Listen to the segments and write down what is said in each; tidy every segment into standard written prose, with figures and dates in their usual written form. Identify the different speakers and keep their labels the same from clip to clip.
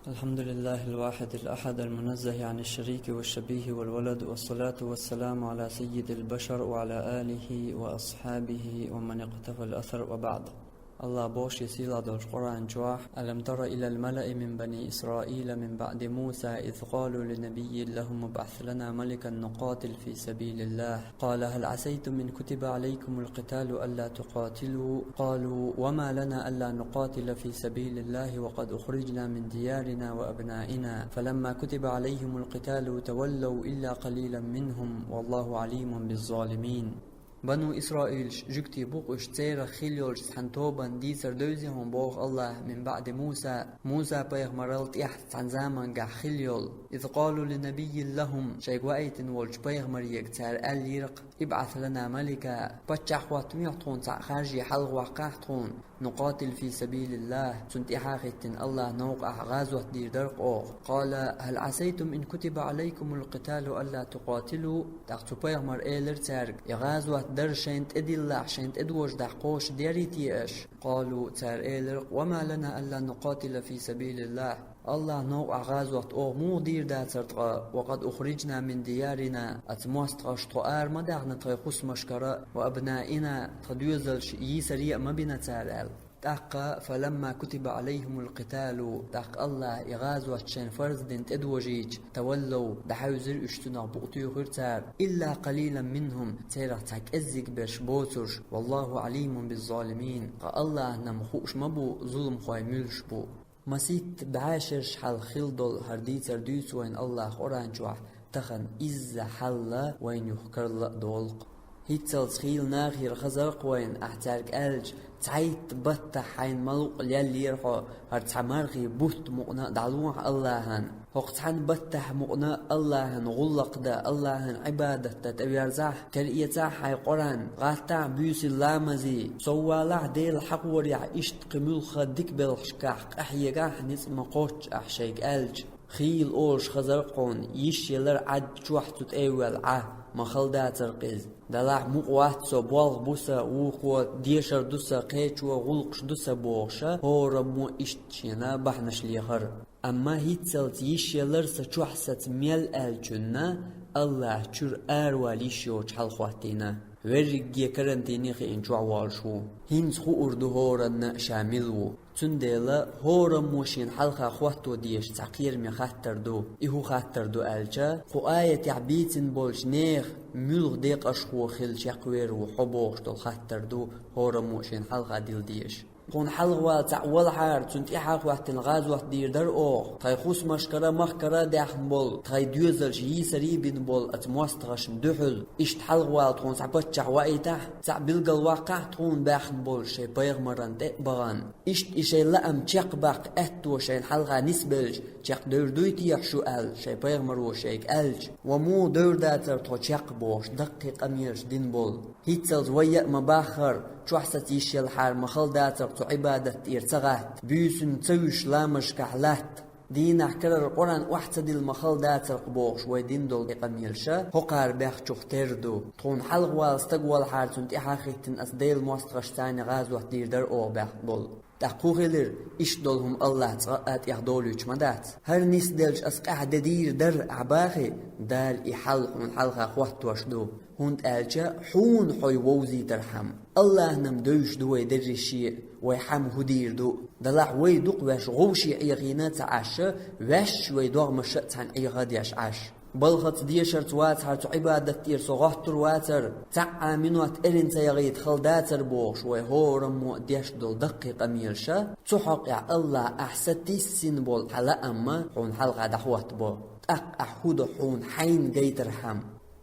Speaker 1: الحمد لله الواحد الأحد المنزه عن الشريك والشبيه والولد، والصلاة والسلام على سيد البشر وعلى آله وأصحابه ومن اقتفى الأثر، وبعد. الله بوش يسيل هذا القرآن جواح: ألم تر إلى الملأ من بني إسرائيل من بعد موسى إذ قالوا لنبي لهم ابعث لنا ملكا نقاتل في سبيل الله قال هل عسيتم إن كتب عليكم القتال ألا تقاتلوا قالوا وما لنا ألا نقاتل في سبيل الله وقد أخرجنا من ديارنا وأبنائنا فلما كتب عليهم القتال تولوا إلا قليلا منهم والله عليم بالظالمين. بنو إسرائيل جكتي بوقش تيرا خيليول سحنتوبان دي سردوزيهم بوغ الله من بعد موسى بيغمرالت يحث عن زمان قا خيليول إذ قالوا لنبي لهم شيك وايتن والج بيغمر يكتار يرق ابعث لنا ملكا بچح واتميعطون خارجي حلغ وقاحتون نقاتل في سبيل الله سنت حاختن الله نوقع غازوة دير درق أوغ قال هل عسيتم إن كتب عليكم القتال ألا تقاتلوا تاختو بيغمر إيلر تارق يغازوة در شنت إدلا شنت إدوش دحقوش ديريتي إش قالوا تار إيلر وما لنا ألا نقاتل في سبيل الله الله نوقع غازوة أوغ مو دير داترتغا وقد أخرجنا من ديارنا أتموست غشتغار مداغنا تغيخوس مشكرا وأبنائنا تدوزلش يسريع مبنا تارال تاقا فلما كتب عليهم القتال تاق الله يغازوة شين فرز دنت ادوجيج تولوا دحوزر اشتنا بقطيو غرتار إلا قليلا منهم تيرا تاك ازيك برش بوترش والله عليم بالظالمين قا الله نمخوش مبو ظلم خواي ملش بو مسيت بعاشرش حال خلدل هرديتر دوس وين الله قرآن جوح تخن إز حل وين يحكر دولق هيتسل تخيل ناخير خزرق وين احتارك ألج تعيت بطح حين ملوق ليالي يرحو هرتحمارخي بوت مقنا دعلوح اللهن وقتحن بطح مقنا اللهن غلق دا اللهن عبادة تتبيرزاح كالإيتاح حي قران غاتع بيوس اللامزي سوالع ديل حق وريع اشت قمول خدك بالحشكاح احيقاح نسم قوش احشيك ألج خيل أوش خزرقون يشيلر عد جوحتو تأول مخلدات ترقيز دلع مقوات سو بوالغ بوسا وقوة ديشر دوسا قيش وغلقش دوسا بوغشا هو رمو اشتشينا بحنش ليخر أما هيتسلت يشيلر سچوحسة ميل الجنة الله چور أرواليشيوش حلخواتينا ورقية كرنتينيخي انجوع والشو هينز خو اردو هورا شاملو تنديلا هورا موشين حلقة خواتو ديش تعقير مي خاتر دو إهو خاتر دو ألجا خو آية تعبيتن بولش نيخ ملغ ديق أشخو خيل شاقوير وحبوغش دول خاتر دو هورا موشين حلقة ديل ديش قون حلقة تعوال حار تنت إحاق وقت الغاز وقت دير در أوغ تاي خوص مشكرا مخكرا داخن بول تاي دوزل شيي سريبين بول أتموستغش مدحل إشت حلقة تقون سعبت شعوائي تح سعبلغ الواقع تقون باخن بول شي بايغ مران تقبغان إشت إشي لأم تشاق باق أتو شي الحلقة نسبلج تشاق دور دويتي يحشو أل شي بايغ مرو شيك ألج ومو دور داتر تو تشاق بوش دقيق أميرش دين بول هيتسلز ويأ مباخر شوحسة يشيل حار مخل داتر تو عبادة إرتغات بيسن تسوش لامش كحلات دين احكرر القرآن واحتد المخل داتر قبوش ويدين دول قميلشا هقار باخ تردو تون حلق والستقوال حار تنت إحاقيتن أسديل موستغشتاني غاز وحدير در أو باخ بول تحقوغيلر إش دولهم الله تغقات يحضولوش مدات هر نيس دلش أسقع دير در عباخي دال إحلقون حلقة خوات واشدو هند ألجا حون حوي ووزي ترحم الله نمدوش دوي درشي ويحم هدير دو دلع ويدوق واش غوشي عيغينات عاشا واش ويدوغ مشأت عن عيغاد يشعاش بلغت ديشر توات هارتو عبادة تير صغاحتر واتر تعا منوات إرين تيغيت خلداتر بوغش ويهور مو ديش دول دقيق أميرشا تحقع الله أحسدتي السين بول على أما حون حلقة دحوات بو تأق أحود حون حين جيتر حم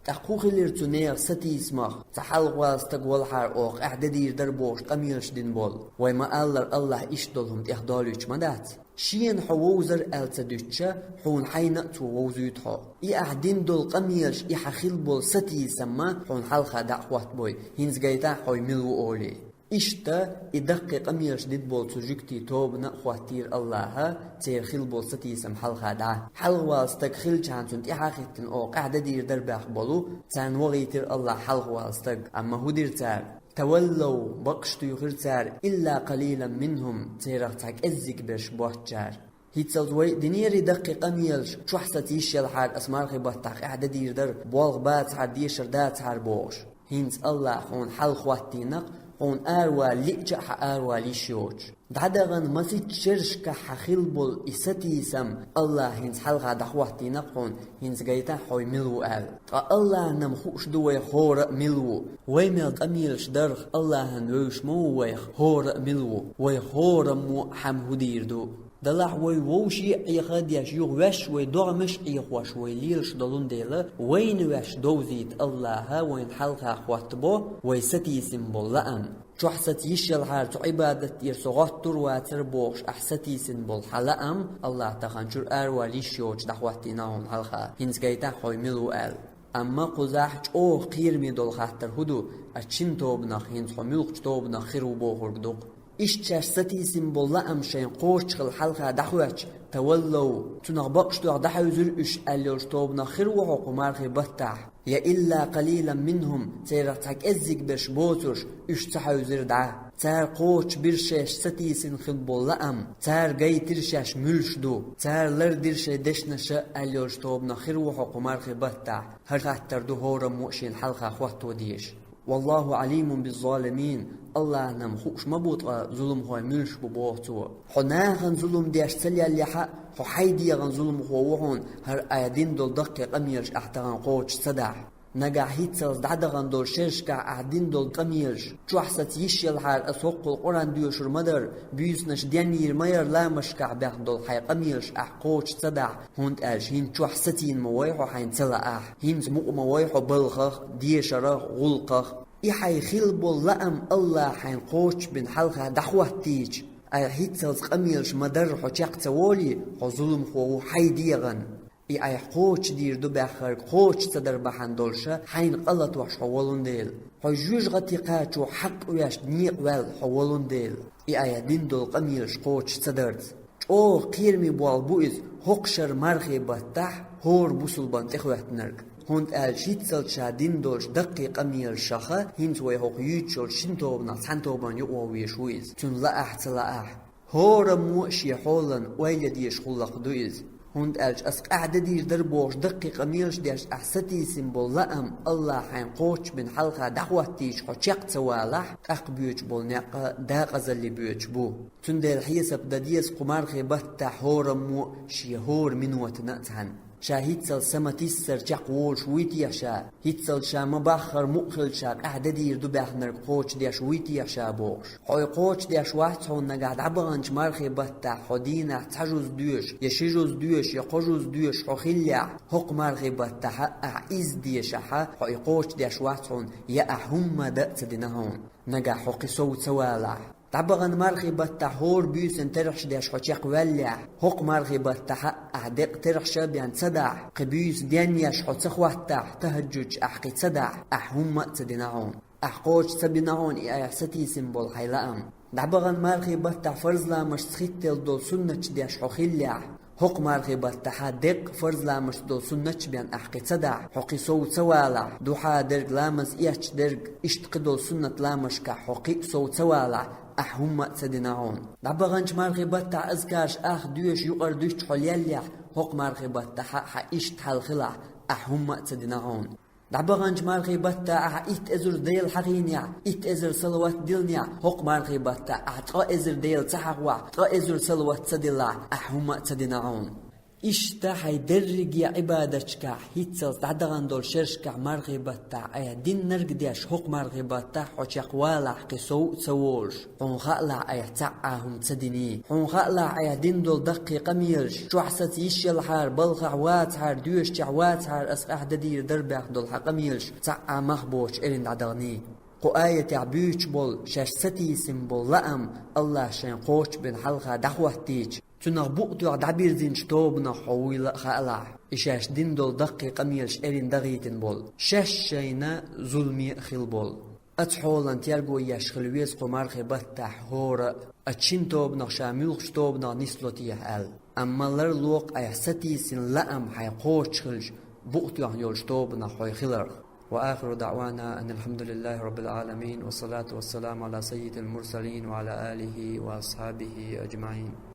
Speaker 1: تحقوق الارتونير ستي اسمخ تحلقوا استقوال حار اوق اعدادير دربوش قميرش دين بول ويما الله اشدلهم تحضالوش مدات شين حووزر التدوتشا حون حينأتو ووزيتحو اعدين دول قميرش حخيل بول ستي سما حون حلقة دعوات بوي هنز جايتا حوي ملو اولي إشتا إدقق أميرش ديد بول سجكتي توبنا خواتير الله تير خيل بول ستي سم حلقة دا حلقة استق خيل چانتون إحاقيتن أو قاعدة دير درباق بولو تان وغيتر الله حلقة استق أما هو دير تار تولوا بقشتو يخير تار إلا قليلا منهم تيرغتاك أزيك برش بوحجار هيتسلز وي دنيري دقيقة ميلش شو حسات يشيل حار اسمار خبطاق اعدة دير در بوالغ بات حار ديشر دات حار بوش هينز الله خون حل خواتينق خون آروا لئجح آروا ليشيوش دعدغن مسيت شرشك حخيل بول إستي سم الله هينز حلقة دخواتينق خون هينز غيتا حوي ملو آل الله نمخوش دوي خور ملو ويميل أميلش درخ الله هنوش مو ويخ خور ملو ويخور مو حمهدير دو دلح وي ووشي يخد يشيوغ وش وي دغمش يخوش وي ليلش دلون ديلا وين وش دوزيت الله وين حلقة خواتبو وي ستي سنبول لأم شو حسات يشيل حار تو عبادة يرسوغات ترواتر بوش أحساتي سنبول حلقم الله تخانشور أروالي شيوش دخواتيناهم حلقة هنز غيتا خوي ملو آل أما قزاح او قير ميدول خاطر هدو أتشين توبنا هنز خو ملوك توبنا خيرو بوخور بدوق إشتش ستي سنبول لأم شين قوش الحلقة دخواتش تولوا تنغبقش تو دحوزر إش أليوش توبنا خيرو وحقو مارخي بطح يا إلا قليلا منهم تيرتك أزيك برش بوترش إش تحوزر دع تار قوش برشاش ستي سن خلبول لأم تار جاي ترشاش ملش دو تار لردرش دشنش أليوش توبنا خيرو وحقو مارخي بطح هر خاطر دو هورا موشين حلقة خواتو ديش والله عليم بالظالمين الله نمخوش مبوط ظلم هو ملش ببوتو حناغن ظلم ديش سليا اللي حق حيدي غن ظلم هو وحون هر آيادين دول دقيق أميرش احتغن قوش صدع نجا هيتسلز دعدغن دول شرشكا أعدين دول قميرش شو حسات يشيل حار أسوق القرآن ديوش المدر بيوسنش ديانير مير لا مشكع بيخ دول حي قميرش قوش صدع هونت ألش هين شو حساتين موايحو حين تلا هين زموق موايحو بلخخ ديشرخ غلقخ إحي خلبو لأم الله حين قوش بن حلقة دخوة تيج أي هيتسلز قميرش مدر حجاق تولي ظلم هو حيديغن أي قوش دير دو بخر قوش صدر بحن دولشة حين قلت وش حولون ديل حجوج غتيقاتو حق وياش نيق وال حولون ديل أي دين دول قميرش قوش صدرت او قيرمي بوالبوئز هقشر مرخي بطح هور بوصل بانتخوات نرق هند الشيتسل شادين دولش دقيق أمير شخة هنت ويهوق يوتشل شنتوبنا سنتوبان يقوى شويز تون لأح تلأح هور موشي حولن ويلديش خلق دويز هند الش أسق أعدادير دربوش دقيق أميرش ديش أحستي سيمبول لأم الله حين قوش بن حلقة دعواتيش حوشيق توالح أقبيوش بولناق داق أزالي بيوش بو تون ديل حيسب داديس قمار خيبتا هور موشي هور منواتناتهن شاهيتسل سماتيسر جاق وولش ويتيا شا هيتسل شا مباخر مؤخل شا أعدادير دو باخنر قوش ديش ويتيا شا بوش حوي قوش ديش واحد نقعد عبغانش مارخي بطا حدينا تحجوز ديوش يشيجوز ديوش يقجوز ديوش حخيليا حق مارخي بطا حق إز ديش حا حوي قوش ديش واحد يا أهم دأت دينهون نقع حقي صوت سوالع طبعاً مرخي بتحور بيسن ترخش ديش حوشيق ولع حق مرخي بتحق أعدق ترخش بيان صدع قبيس ديانيش حوشيق وحتح تهجج أحقي صدع أحهم تدينعون أحقوش سبينعون إيحستي سنبول حيلام طبعاً مرخي بتح فرز لا مش سخيتل دول سنة ديش حخيلع حق مرخي بتحا دق فرز لا مش دول سنة بيان أحقي صدع حقي صوت سوالع دوحا درق لامز إيش درق اشتقدول سنة لامش كحقي صوت سوالع أحهم تدينعون دبغنش مرخي بتاع أذكارش ديوش يقر دوش تحليليح حق مرخي بتاع حقيش تحلخلع أحهم تدينعون دبغنش مرخي بتاع إت أزر ديل حقينيا إت أزر صلوات ديلنيا حق مرخي بتاع تقا أزر ديل تحقوا تقا أزر صلوات تديلا أحهم تدينعون إشتاحي درجي عبادتك هيتسل تعدغن دول شرشك مرغبتا أي دين نرقديش حق مرغبتا حوشيق والع قسو سوولش حنخلع أي تعاهم تديني حنخلع أي دين دول دقيق ميرش شو حسات يشيل حار بلخع واتحار ديوش تعواتحار أسق أحدادير درباح دول حق ميرش تعا مخبوش إرين دعدغني قآية تعبيش بول شاش ستي سنبول لأم الله شين قوش بن حلقة دعوة تيج تنغبوق تو عبير زين شتوبنا حويل خالع إشاش دين دول دقيق ميلش إرين دغيتن بول شاش شينا ظلمي خيل بول أتحولن تيرجو ياش خلويز قمار خبتح هورا أتشين توبنا شاميل شتوبنا نسلوتيه أل أما لرلوق أيحستي سن لأم حي قوش خلش بوقت يحيول شتوبنا حوي خلر وآخر دعوانا أن الحمد لله رب العالمين والصلاة والسلام على سيد المرسلين وعلى آله وأصحابه أجمعين.